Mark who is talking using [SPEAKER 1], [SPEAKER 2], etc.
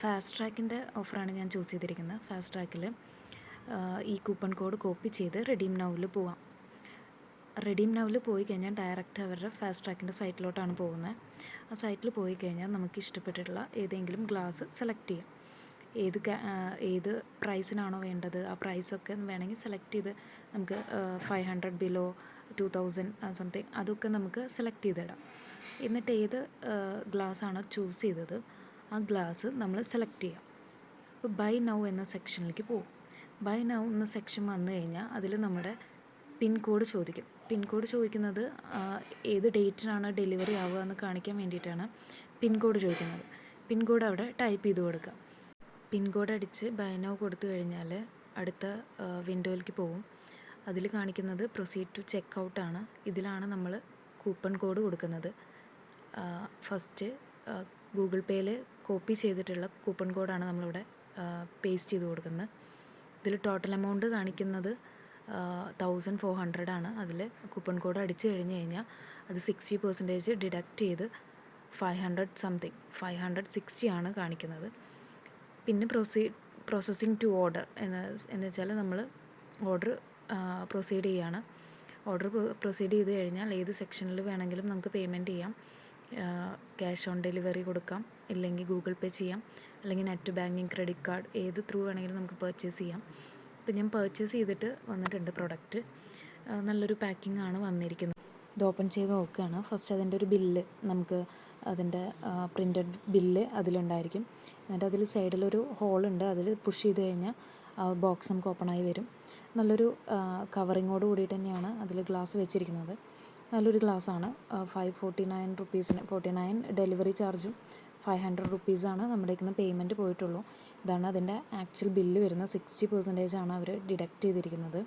[SPEAKER 1] Fast ട്രാക്കിൻ്റെ ഓഫറാണ് ഞാൻ choose ചെയ്തിരിക്കുന്നത്. ഫാസ്റ്റ് ട്രാക്കിൽ ഈ കൂപ്പൺ കോഡ് കോപ്പി ചെയ്ത് റെഡീം നൗവിൽ പോവാം. റെഡീം നൗവിൽ പോയി കഴിഞ്ഞാൽ ഡയറക്റ്റ് അവരുടെ ഫാസ്റ്റ് ട്രാക്കിൻ്റെ സൈറ്റിലോട്ടാണ് പോകുന്നത്. ആ സൈറ്റിൽ പോയി കഴിഞ്ഞാൽ നമുക്ക് ഇഷ്ടപ്പെട്ടിട്ടുള്ള ഏതെങ്കിലും ഗ്ലാസ് സെലക്ട് ചെയ്യാം. ഏത് പ്രൈസിനാണോ വേണ്ടത് ആ പ്രൈസൊക്കെ വേണമെങ്കിൽ സെലക്ട് ചെയ്ത് നമുക്ക് 500 ബിലോ 2000 സംതിങ് അതൊക്കെ നമുക്ക് സെലക്ട് ചെയ്തിടാം. എന്നിട്ട് ഏത് ഗ്ലാസ് ആണോ ചൂസ് ചെയ്തത് ആ ഗ്ലാസ് നമ്മൾ സെലക്ട് ചെയ്യാം. അപ്പോൾ ബൈ നൗ എന്ന സെക്ഷനിലേക്ക് പോകും. ബൈ നൗ എന്ന സെക്ഷൻ വന്നു കഴിഞ്ഞാൽ അതിൽ നമ്മുടെ പിൻ കോഡ് ചോദിക്കും. പിൻ കോഡ് ചോദിക്കുന്നത് ഏത് ഡേറ്റിനാണ് ഡെലിവറി ആവുക എന്ന് കാണിക്കാൻ വേണ്ടിയിട്ടാണ് പിൻ കോഡ് ചോദിക്കുന്നത്. പിൻ കോഡ് അവിടെ ടൈപ്പ് ചെയ്ത് കൊടുക്കുക. പിൻ കോഡ് അടിച്ച് ബൈ നൗ കൊടുത്തു കഴിഞ്ഞാൽ അടുത്ത വിൻഡോയിലേക്ക് പോകും. അതിൽ കാണിക്കുന്നത് പ്രൊസീഡ് ടു ചെക്ക് ഔട്ടാണ്. ഇതിലാണ് നമ്മൾ കൂപ്പൺ കോഡ് കൊടുക്കുന്നത്. ഫസ്റ്റ് ഗൂഗിൾ പേയിൽ കോപ്പി ചെയ്തിട്ടുള്ള കൂപ്പൺ കോഡാണ് നമ്മളിവിടെ പേസ്റ്റ് ചെയ്ത് കൊടുക്കുന്നത്. ഇതിൽ ടോട്ടൽ എമൗണ്ട് കാണിക്കുന്നത് 1400 ആണ്. അതിൽ കൂപ്പൺ കോഡ് അടിച്ചു കഴിഞ്ഞ് കഴിഞ്ഞാൽ അത് 60% ഡിഡക്റ്റ് ചെയ്ത് 560 ആണ് കാണിക്കുന്നത്. പിന്നെ പ്രോസസ്സിങ് ടു ഓർഡർ എന്ന് വെച്ചാൽ നമ്മൾ ഓർഡർ പ്രൊസീഡ് ചെയ്യാണ്. ഓർഡർ പ്രൊസീഡ് ചെയ്ത് കഴിഞ്ഞാൽ ഏത് സെക്ഷനിൽ വേണമെങ്കിലും നമുക്ക് പേയ്മെൻറ്റ് ചെയ്യാം. ക്യാഷ് ഓൺ ഡെലിവറി കൊടുക്കാം, ഇല്ലെങ്കിൽ ഗൂഗിൾ പേ ചെയ്യാം, അല്ലെങ്കിൽ നെറ്റ് ബാങ്കിങ്, ക്രെഡിറ്റ് കാർഡ് ഏത് ത്രൂ വേണമെങ്കിലും നമുക്ക് പർച്ചേസ് ചെയ്യാം. ഇപ്പം ഞാൻ പർച്ചേസ് ചെയ്തിട്ട് വന്നിട്ടുണ്ട് പ്രൊഡക്റ്റ്. നല്ലൊരു പാക്കിംഗ് ആണ് വന്നിരിക്കുന്നത്. ഇത് ഓപ്പൺ ചെയ്ത് നോക്കുകയാണ്. ഫസ്റ്റ് അതിൻ്റെ ഒരു ബില്ല് നമുക്ക് അതിൻ്റെ പ്രിൻ്റഡ് ബില്ല് അതിലുണ്ടായിരിക്കും. എന്നിട്ട് അതിൽ സൈഡിലൊരു ഹോളുണ്ട്. അതിൽ പുഷ് ചെയ്ത് കഴിഞ്ഞാൽ ബോക്സ് നമുക്ക് ഓപ്പണായി വരും. നല്ലൊരു കവറിങ്ങോട് കൂടിയിട്ട് തന്നെയാണ് അതിൽ ഗ്ലാസ് വെച്ചിരിക്കുന്നത്. നല്ലൊരു ഗ്ലാസ്സാണ്. 549 റുപ്പീസിന് 49 ഡെലിവറി ചാർജും 500 റുപ്പീസാണ് നമ്മുടെ ഇന്ന് പേയ്മെൻറ്റ് പോയിട്ടുള്ളൂ. ഇതാണ് അതിൻ്റെ ആക്ച്വൽ ബില്ല് വരുന്നത്. 60% ആണ് അവർ ഡിഡക്റ്റ് ചെയ്തിരിക്കുന്നത്.